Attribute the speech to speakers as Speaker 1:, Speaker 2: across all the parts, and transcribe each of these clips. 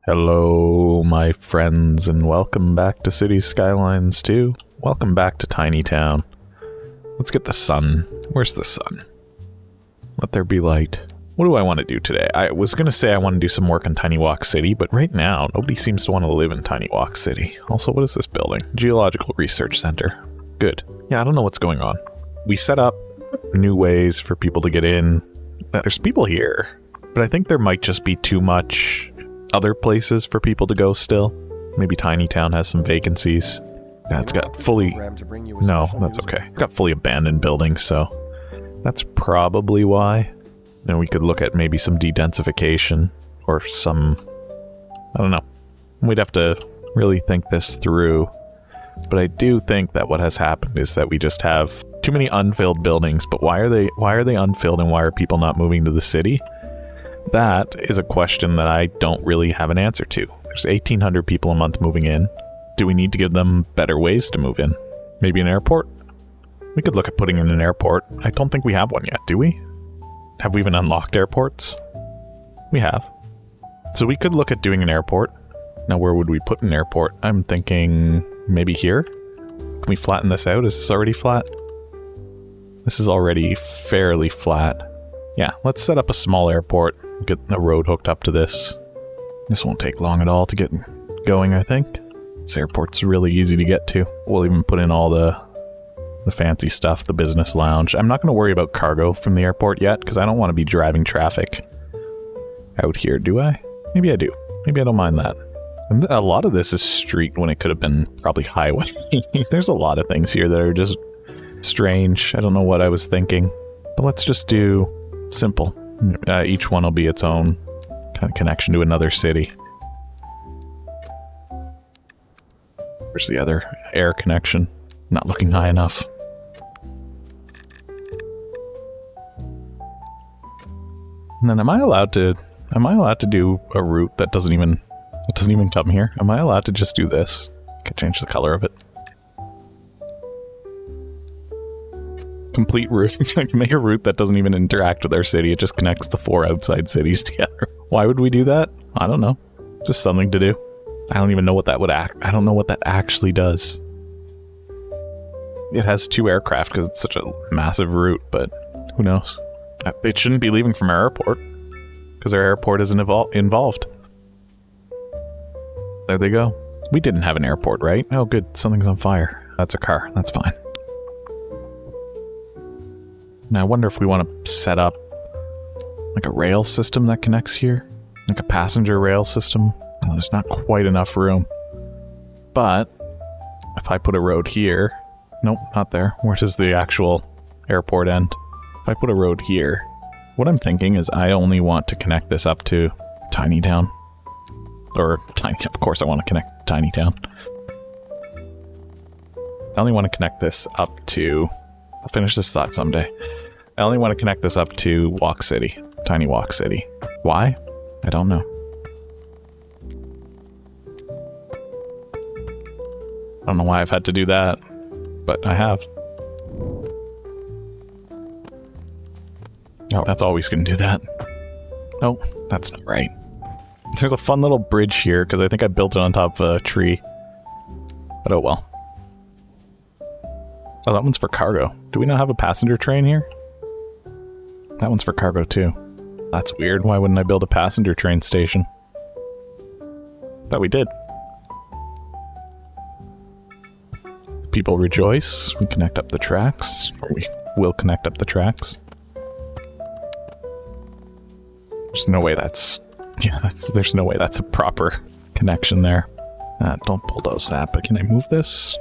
Speaker 1: Hello, my friends, and welcome back to Cities Skylines 2. Welcome back to Tiny Town. Let's get the sun. Where's the sun? Let there be light. What do I want to do today? I was going to say I want to do some work in Tiny Walk City, but right now, nobody seems to want to live in Tiny Walk City. Also, what is this building? Geological Research Center. Good. Yeah, I don't know what's going on. We set up new ways for people to get in. There's people here, but I think there might just be too much other places for people to go still. Maybe Tiny Town has some vacancies. Yeah, it's got fully... No, that's okay. It's got fully abandoned buildings, so that's probably why. And we could look at maybe some de-densification or some... I don't know. We'd have to really think this through. But I do think that what has happened is that we just have too many unfilled buildings. But why are they unfilled, and why are people not moving to the city? That is a question that I don't really have an answer to. There's 1,800 people a month moving in. Do we need to give them better ways to move in? Maybe an airport? We could look at putting in an airport. I don't think we have one yet, do we? Have we even unlocked airports? We have. So we could look at doing an airport. Now, where would we put an airport? I'm thinking maybe here? Can we flatten this out? Is this already flat? This is already fairly flat. Yeah, let's set up a small airport. Get a road hooked up to this. This won't take long at all to get going, I think. This airport's really easy to get to. We'll even put in all the fancy stuff, the business lounge. I'm not going to worry about cargo from the airport yet, because I don't want to be driving traffic out here, do I? Maybe I do. Maybe I don't mind that. And a lot of this is street when it could have been probably highway. There's a lot of things here that are just strange. I don't know what I was thinking. But let's just do simple. Each one will be its own kind of connection to another city. Where's the other air connection? Not looking high enough. And then am I allowed to do a route that doesn't even come here? Am I allowed to just do this? I can change the color of it. Complete route. I can make a route that doesn't even interact with our city. It just connects the 4 outside cities together. Why would we do that? I don't know. Just something to do. I don't even know what that would I don't know what that actually does. It has 2 aircraft because it's such a massive route, but who knows? It shouldn't be leaving from our airport because our airport isn't involved. There they go. We didn't have an airport, right? Oh, good. Something's on fire. That's a car. That's fine. Now, I wonder if we want to set up like a rail system that connects here. Like a passenger rail system. Oh, there's not quite enough room. But if I put a road here... Nope, not there. Where does the actual airport end? If I put a road here, what I'm thinking is I only want to connect this up to Tiny Town. Or, of course I want to connect Tiny Town. I only want to connect this up to... I'll finish this thought someday. I only want to connect this up to Walk City. Tiny Walk City. Why? I don't know. I don't know why I've had to do that, but I have. Oh, that's always going to do that. Oh, that's not right. There's a fun little bridge here, because I think I built it on top of a tree. But oh well. Oh, that one's for cargo. Do we not have a passenger train here? That one's for cargo too. That's weird. Why wouldn't I build a passenger train station? Thought we did. People rejoice. We connect up the tracks. Or we will connect up the tracks. There's no way that's... Yeah, there's no way that's a proper connection there. Don't bulldoze that, but can I move this?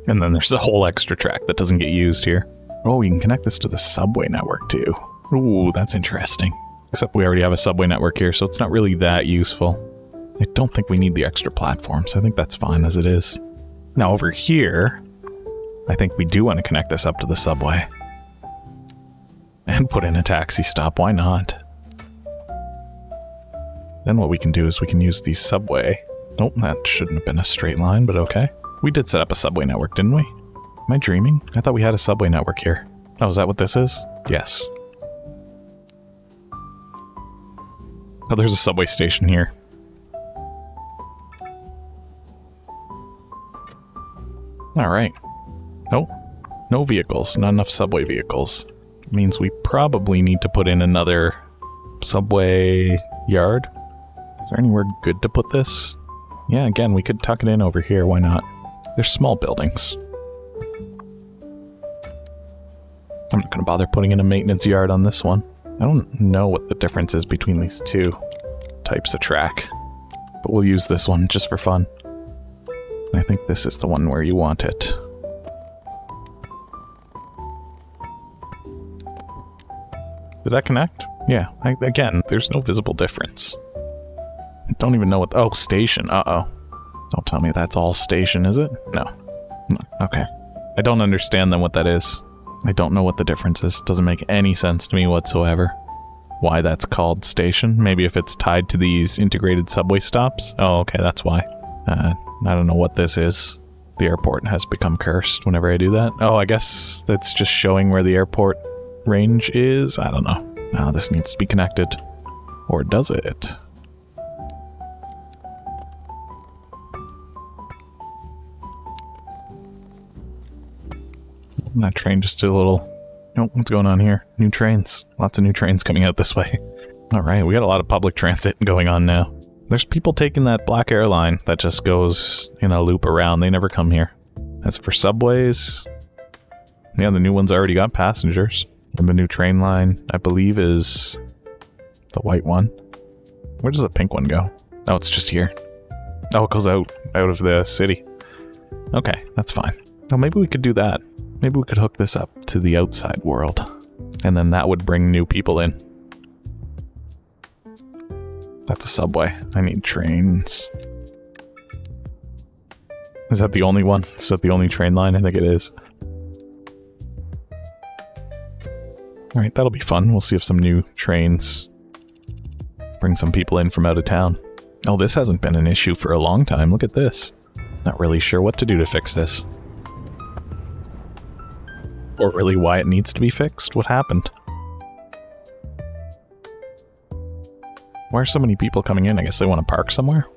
Speaker 1: And then there's a whole extra track that doesn't get used here. Oh, you can connect this to the subway network too. Ooh, that's interesting. Except we already have a subway network here, so it's not really that useful. I don't think we need the extra platforms. I think that's fine as it is. Now over here, I think we do want to connect this up to the subway. And put in a taxi stop, why not? Then what we can do is we can use the subway. Nope, that shouldn't have been a straight line, but okay. We did set up a subway network, didn't we? Am I dreaming? I thought we had a subway network here. Oh, is that what this is? Yes. Oh, there's a subway station here. Alright. Nope. No vehicles. Not enough subway vehicles. Means we probably need to put in another subway yard. Is there anywhere good to put this? Yeah, again, we could tuck it in over here. Why not? They're small buildings. I'm not going to bother putting in a maintenance yard on this one. I don't know what the difference is between these two types of track, but we'll use this one just for fun. I think this is the one where you want it. Did that connect? Yeah, again, there's no visible difference. I don't even know what... Oh, station. Uh-oh. Don't tell me that's all station, is it? No. Okay. I don't understand then what that is. I don't know what the difference is. Doesn't make any sense to me whatsoever. Why that's called station? Maybe if it's tied to these integrated subway stops? Oh, okay, that's why. I don't know what this is. The airport has become cursed whenever I do that. Oh, I guess that's just showing where the airport range is? I don't know. Oh, this needs to be connected. Or does it? That train just did a little... Oh, what's going on here? New trains. Lots of new trains coming out this way. Alright, we got a lot of public transit going on now. There's people taking that black airline that just goes in a loop around. They never come here. As for subways... Yeah, the new one's already got passengers. And the new train line, I believe, is the white one. Where does the pink one go? Oh, it's just here. Oh, it goes out of the city. Okay, that's fine. Oh, maybe we could do that. Maybe we could hook this up to the outside world. And then that would bring new people in. That's a subway. I need trains. Is that the only one? Is that the only train line? I think it is. Alright, that'll be fun. We'll see if some new trains bring some people in from out of town. Oh, this hasn't been an issue for a long time. Look at this. Not really sure what to do to fix this. Or really why it needs to be fixed. What happened? Why are so many people coming in? I guess they want to park somewhere?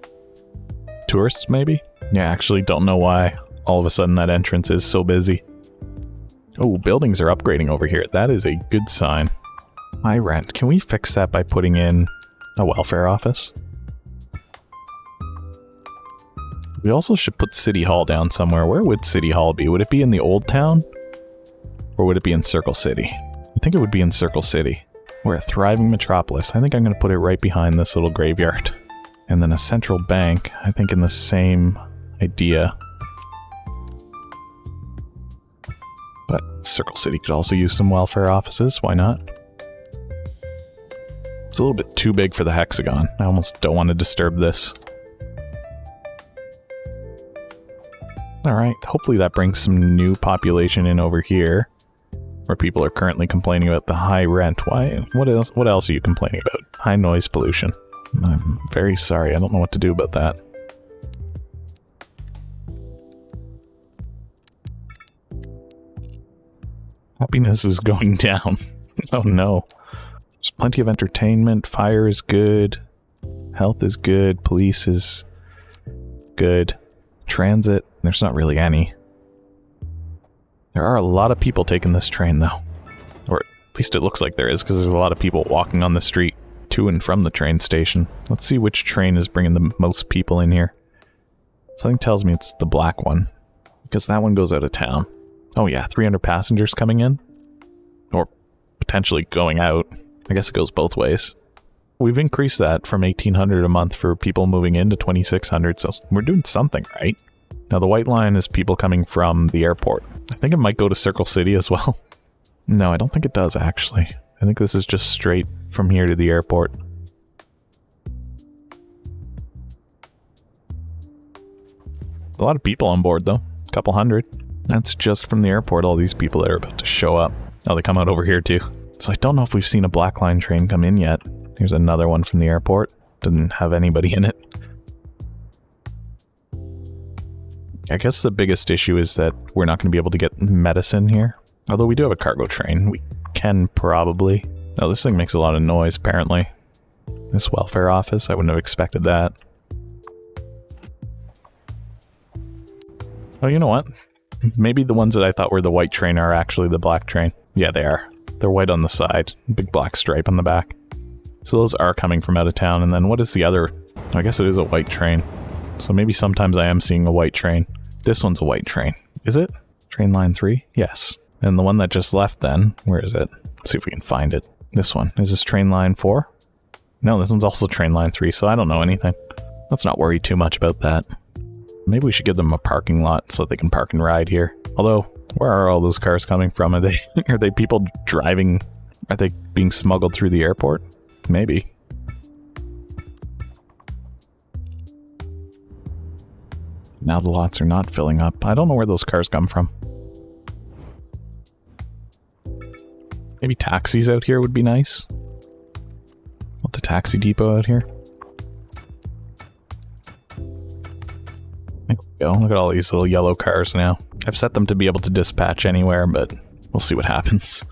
Speaker 1: Tourists, maybe? Yeah, actually don't know why all of a sudden that entrance is so busy. Oh, buildings are upgrading over here. That is a good sign. My rent. Can we fix that by putting in a welfare office? We also should put City Hall down somewhere. Where would City Hall be? Would it be in the Old Town? Or would it be in Circle City? I think it would be in Circle City. We're a thriving metropolis. I think I'm going to put it right behind this little graveyard. And then a central bank, I think in the same idea. But Circle City could also use some welfare offices. Why not? It's a little bit too big for the hexagon. I almost don't want to disturb this. Alright, hopefully that brings some new population in over here. Where people are currently complaining about the high rent. Why? What else are you complaining about? High noise pollution. I'm very sorry. I don't know what to do about that. Happiness is going down. Oh no. There's plenty of entertainment. Fire is good. Health is good. Police is good. Transit, there's not really any. There are a lot of people taking this train, though. Or at least it looks like there is, because there's a lot of people walking on the street to and from the train station. Let's see which train is bringing the most people in here. Something tells me it's the black one, because that one goes out of town. Oh yeah, 300 passengers coming in? Or potentially going out. I guess it goes both ways. We've increased that from 1,800 a month for people moving in to 2,600, so we're doing something right. Now the white line is people coming from the airport. I think it might go to Circle City as well. No, I don't think it does, actually. I think this is just straight from here to the airport. A lot of people on board, though. A couple hundred. That's just from the airport, all these people that are about to show up. Oh, they come out over here, too. So I don't know if we've seen a black line train come in yet. Here's another one from the airport. Didn't have anybody in it. I guess the biggest issue is that we're not going to be able to get medicine here. Although we do have a cargo train. We can probably... Oh, this thing makes a lot of noise, apparently. This welfare office, I wouldn't have expected that. Oh, you know what? Maybe the ones that I thought were the white train are actually the black train. Yeah, they are. They're white on the side. Big black stripe on the back. So those are coming from out of town. And then what is the other? I guess it is a white train. So maybe sometimes I am seeing a white train. This one's a white train. Is it? Train line 3? Yes. And the one that just left then, where is it? Let's see if we can find it. This one. Is this train line 4? No, this one's also train line 3, so I don't know anything. Let's not worry too much about that. Maybe we should give them a parking lot so they can park and ride here. Although, where are all those cars coming from? Are they people driving? Are they being smuggled through the airport? Maybe. Now the lots are not filling up. I don't know where those cars come from. Maybe taxis out here would be nice. Want the taxi depot out here? There we go. Look at all these little yellow cars now. I've set them to be able to dispatch anywhere, but we'll see what happens.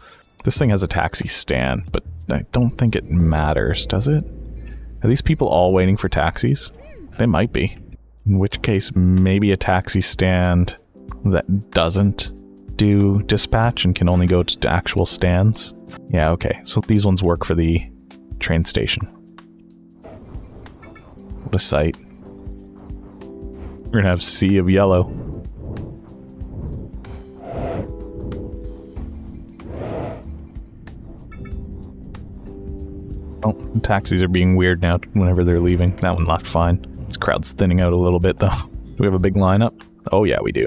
Speaker 1: This thing has a taxi stand, but I don't think it matters, does it? Are these people all waiting for taxis? They might be. In which case, maybe a taxi stand that doesn't do dispatch and can only go to actual stands. Yeah, okay. So these ones work for the train station. What a sight. We're gonna have sea of yellow. Oh, the taxis are being weird now whenever they're leaving. That one left fine. This crowd's thinning out a little bit though. Do we have a big lineup? Oh yeah, we do.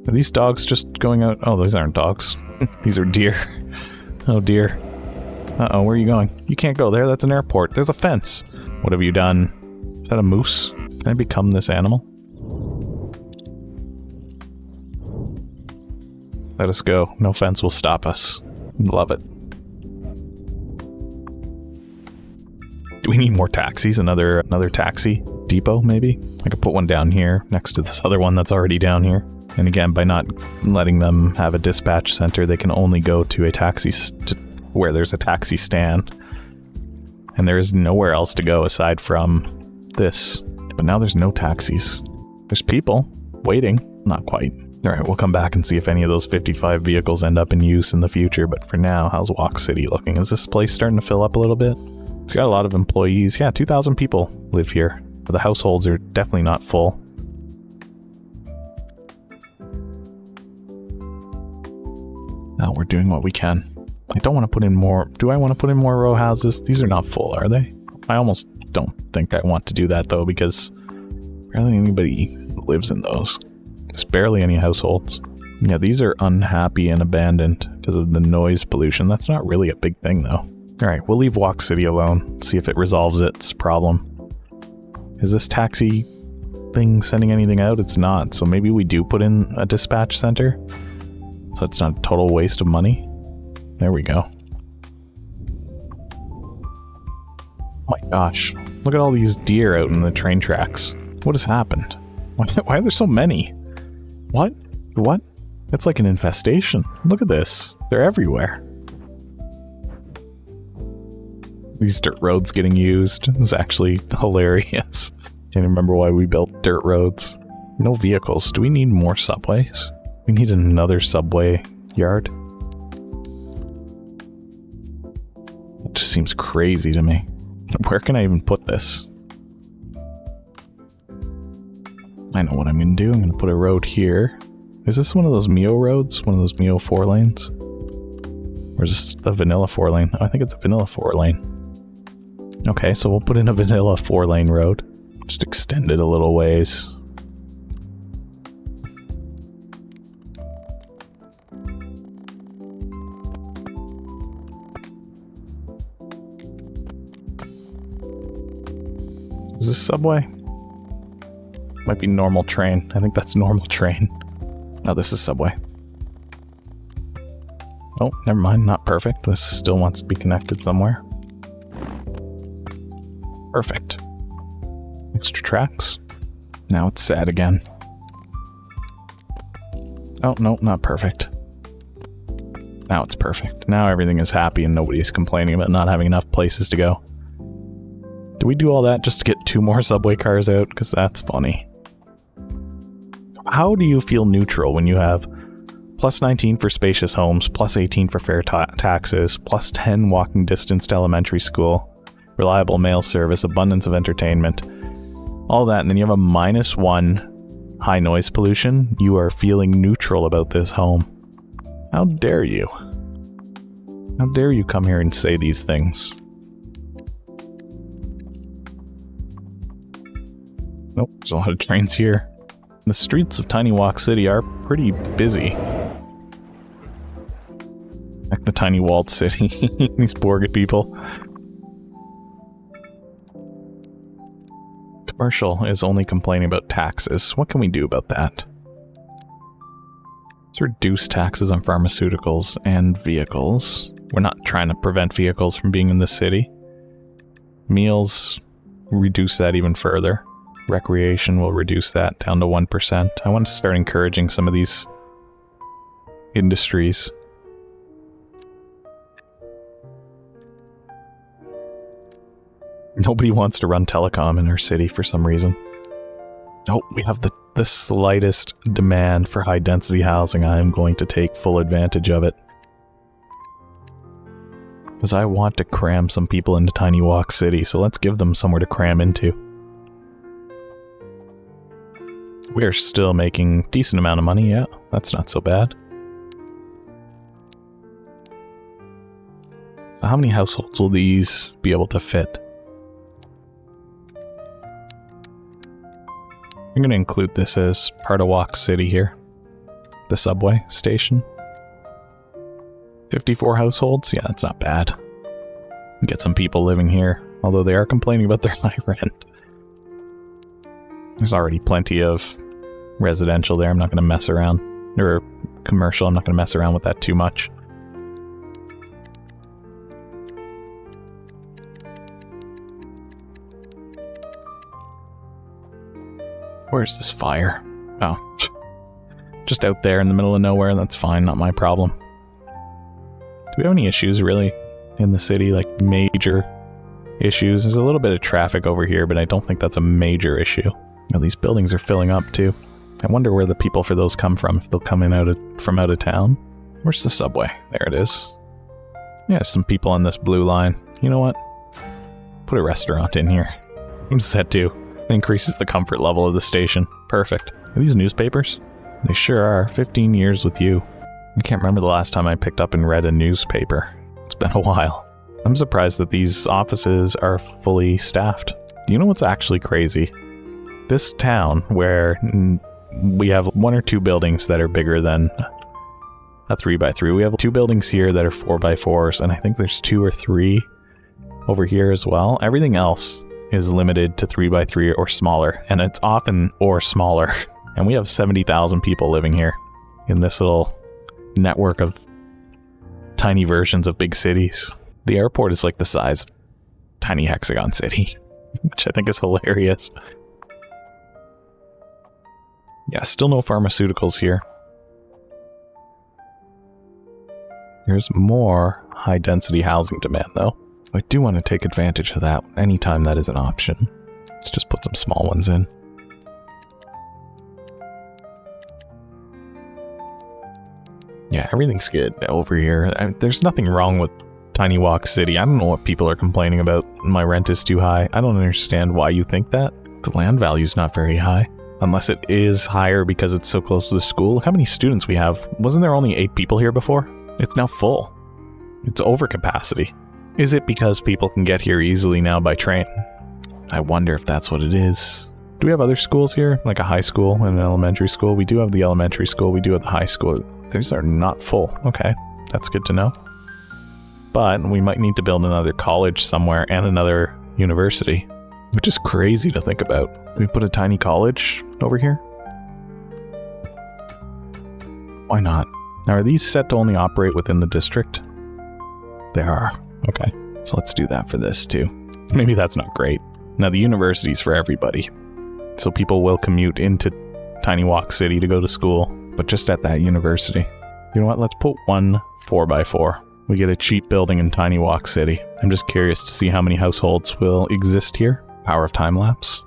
Speaker 1: Are these dogs just going out? Oh, those aren't dogs. These are deer. Oh dear. Uh-oh, where are you going? You can't go there, that's an airport. There's a fence. What have you done? Is that a moose? Can I become this animal? Let us go. No fence will stop us. Love it. Do we need more taxis? Another taxi depot, maybe? I could put one down here next to this other one that's already down here. And again, by not letting them have a dispatch center, they can only go to a taxi where there's a taxi stand. And there is nowhere else to go aside from this. But now there's no taxis. There's people waiting. Not quite. Alright, we'll come back and see if any of those 55 vehicles end up in use in the future. But for now, how's Walk City looking? Is this place starting to fill up a little bit? It's got a lot of employees. Yeah, 2,000 people live here. But the households are definitely not full. Now we're doing what we can. I don't want to put in more... Do I want to put in more row houses? These are not full, are they? I almost don't think I want to do that, though, because barely anybody lives in those. There's barely any households. Yeah, these are unhappy and abandoned because of the noise pollution. That's not really a big thing, though. Alright, we'll leave Walk City alone. See if it resolves its problem. Is this taxi thing sending anything out? It's not, so maybe we do put in a dispatch center? So it's not a total waste of money? There we go. Oh my gosh. Look at all these deer out in the train tracks. What has happened? Why are there so many? What? What? It's like an infestation. Look at this. They're everywhere. These dirt roads getting used is actually hilarious. Can't remember why we built dirt roads. No vehicles. Do we need more subways? We need another subway yard. It just seems crazy to me. Where can I even put this? I know what I'm going to do. I'm going to put a road here. Is this one of those Mio roads? One of those Mio 4 lanes? Or is this a vanilla 4 lane? Oh, I think it's a vanilla 4 lane. Okay, so we'll put in a vanilla 4 lane road. Just extend it a little ways. Is this subway? Might be normal train. I think that's normal train. Oh, this is subway. Oh, never mind. Not perfect. This still wants to be connected somewhere. Perfect. Extra tracks. Now it's sad again. Oh, no, not perfect. Now it's perfect. Now everything is happy and nobody's complaining about not having enough places to go. Do we do all that just to get 2 more subway cars out? Because that's funny. How do you feel neutral when you have plus 19 for spacious homes, plus 18 for fair taxes, plus 10 walking distance to elementary school, reliable mail service, abundance of entertainment, all that, and then you have a -1 high noise pollution? You are feeling neutral about this home. How dare you? How dare you come here and say these things? Nope, there's a lot of trains here. The streets of Tiny Walk City are pretty busy. Like the tiny walled city. These poor people. Commercial is only complaining about taxes. What can we do about that? Let's reduce taxes on pharmaceuticals and vehicles. We're not trying to prevent vehicles from being in the city. Meals, reduce that even further. Recreation will reduce that down to 1%. I want to start encouraging some of these industries. Nobody wants to run telecom in our city for some reason. Oh, we have the slightest demand for high-density housing. I am going to take full advantage of it. Because I want to cram some people into Tiny Walk City, so let's give them somewhere to cram into. We are still making a decent amount of money, yeah. That's not so bad. So how many households will these be able to fit? I'm going to include this as part of Walk City here. The subway station. 54 households? Yeah, that's not bad. Get some people living here, although they are complaining about their high rent. There's already plenty of residential there. I'm not going to mess around. Or commercial, I'm not going to mess around with that too much. Where's this fire? Oh. Just out there in the middle of nowhere, that's fine, not my problem. Do we have any issues, really, in the city? Like, major issues? There's a little bit of traffic over here, but I don't think that's a major issue. Now, these buildings are filling up, too. I wonder where the people for those come from, if they'll come in from out of town. Where's the subway? There it is. Yeah, some people on this blue line. You know what? Put a restaurant in here. What does that do? Increases the comfort level of the station. Perfect. Are these newspapers? They sure are. 15 years with you. I can't remember the last time I picked up and read a newspaper. It's been a while. I'm surprised that these offices are fully staffed. Do you know what's actually crazy? This town, where we have 1 or 2 buildings that are bigger than a 3x3. We have 2 buildings here that are 4x4s, and I think there's 2 or 3 over here as well. Everything else is limited to 3x3 or smaller, and it's often or smaller. And we have 70,000 people living here in this little network of tiny versions of big cities. The airport is like the size of tiny Hexagon City, which I think is hilarious. Yeah, still no pharmaceuticals here. There's more high-density housing demand, though. I do want to take advantage of that anytime that is an option. Let's just put some small ones in. Yeah, everything's good over here. There's nothing wrong with Tiny Walk City. I don't know what people are complaining about. My rent is too high. I don't understand why you think that. The land value's not very high. Unless it is higher because it's so close to the school. Look how many students we have. Wasn't there only 8 people here before? It's now full. It's over capacity. Is it because people can get here easily now by train? I wonder if that's what it is. Do we have other schools here? Like a high school and an elementary school? We do have the elementary school. We do have the high school. These are not full. Okay, that's good to know. But we might need to build another college somewhere and another university. Which is crazy to think about. Can we put a tiny college over here? Why not? Now, are these set to only operate within the district? They are. Okay, so let's do that for this too. Maybe that's not great. Now the university's for everybody. So people will commute into Tiny Walk City to go to school, but just at that university. You know what? Let's put one 4x4. We get a cheap building in Tiny Walk City. I'm just curious to see how many households will exist here. Power of time lapse.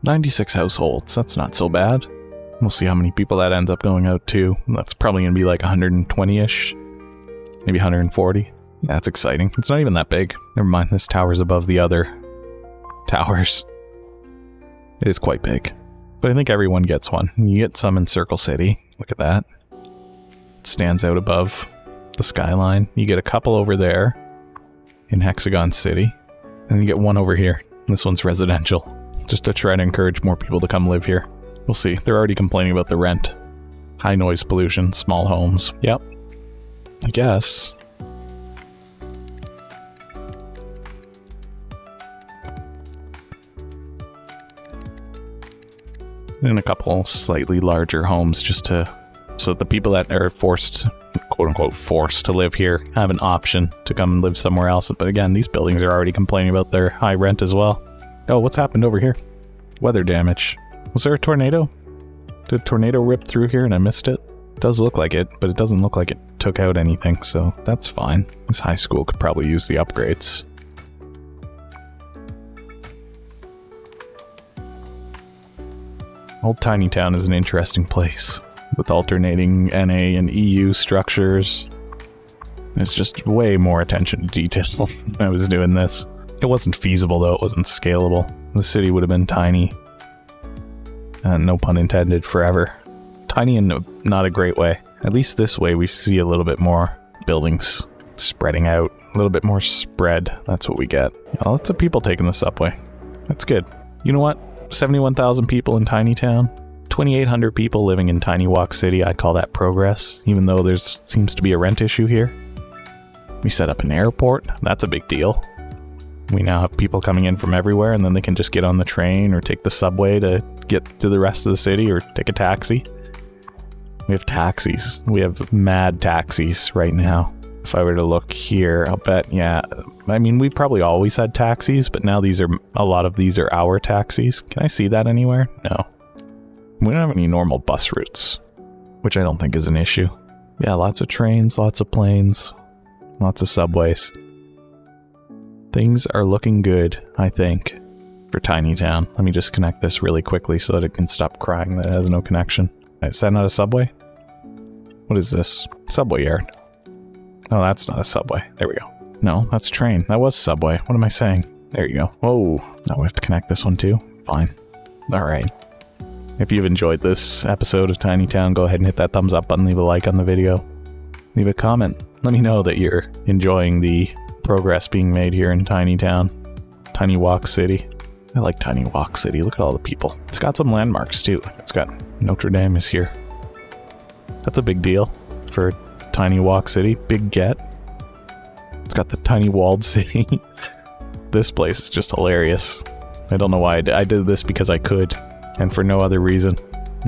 Speaker 1: $96 households. That's not so bad. We'll see how many people that ends up going out to. That's probably going to be like 120-ish. Maybe 140. Yeah, that's exciting. It's not even that big. Never mind, this tower's above the other towers. It is quite big. But I think everyone gets one. You get some in Circle City. Look at that. It stands out above the skyline. You get a couple over there in Hexagon City. And you get one over here. This one's residential. Just to try to encourage more people to come live here. We'll see. They're already complaining about the rent. High noise pollution, small homes. Yep. I guess. And a couple slightly larger homes just to... so the people that are forced, quote-unquote forced to live here have an option to come and live somewhere else. But again, these buildings are already complaining about their high rent as well. Oh, what's happened over here? Weather damage. Was there a tornado? Did a tornado rip through here and I missed it? It does look like it, but it doesn't look like it took out anything, so that's fine. This high school could probably use the upgrades. Old Tiny Town is an interesting place, with alternating NA and EU structures. There's just way more attention to detail when I was doing this. It wasn't feasible though, it wasn't scalable. The city would have been tiny. No pun intended, forever. Tiny in not a great way. At least this way we see a little bit more buildings spreading out. A little bit more spread, that's what we get. Lots of people taking the subway. That's good. You know what? 71,000 people in Tiny Town. 2,800 people living in Tiny Walk City. I'd call that progress, even though there's seems to be a rent issue here. We set up an airport. That's a big deal. We now have people coming in from everywhere, and then they can just get on the train or take the subway to get to the rest of the city, or take a taxi. We have taxis. We have mad taxis right now. If I were to look here, I'll bet, yeah, I mean, we probably always had taxis, but now a lot of these are our taxis. Can I see that anywhere? No. We don't have any normal bus routes, which I don't think is an issue. Yeah, lots of trains, lots of planes, lots of subways. Things are looking good, I think, for Tiny Town. Let me just connect this really quickly so that it can stop crying that it has no connection. Is that not a subway? What is this? Subway yard. Oh, that's not a subway. There we go. No, that's train. That was subway. What am I saying? There you go. Whoa. Now we have to connect this one too? Fine. Alright. If you've enjoyed this episode of Tiny Town, go ahead and hit that thumbs up button, leave a like on the video. Leave a comment. Let me know that you're enjoying the progress being made here in Tiny Town. Tiny Walk City. I like Tiny Walk City. Look at all the people. It's got some landmarks too. It's got Notre Dame is here. That's a big deal for Tiny Walk City. Big get. It's got the tiny walled city. This place is just hilarious. I don't know why I did this because I could, and for no other reason.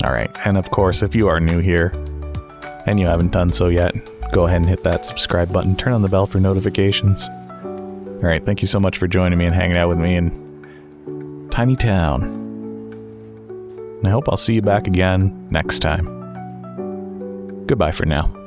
Speaker 1: Alright, and of course, if you are new here, and you haven't done so yet, go ahead and hit that subscribe button, turn on the bell for notifications. Alright, thank you so much for joining me and hanging out with me in Tiny Town. And I hope I'll see you back again next time. Goodbye for now.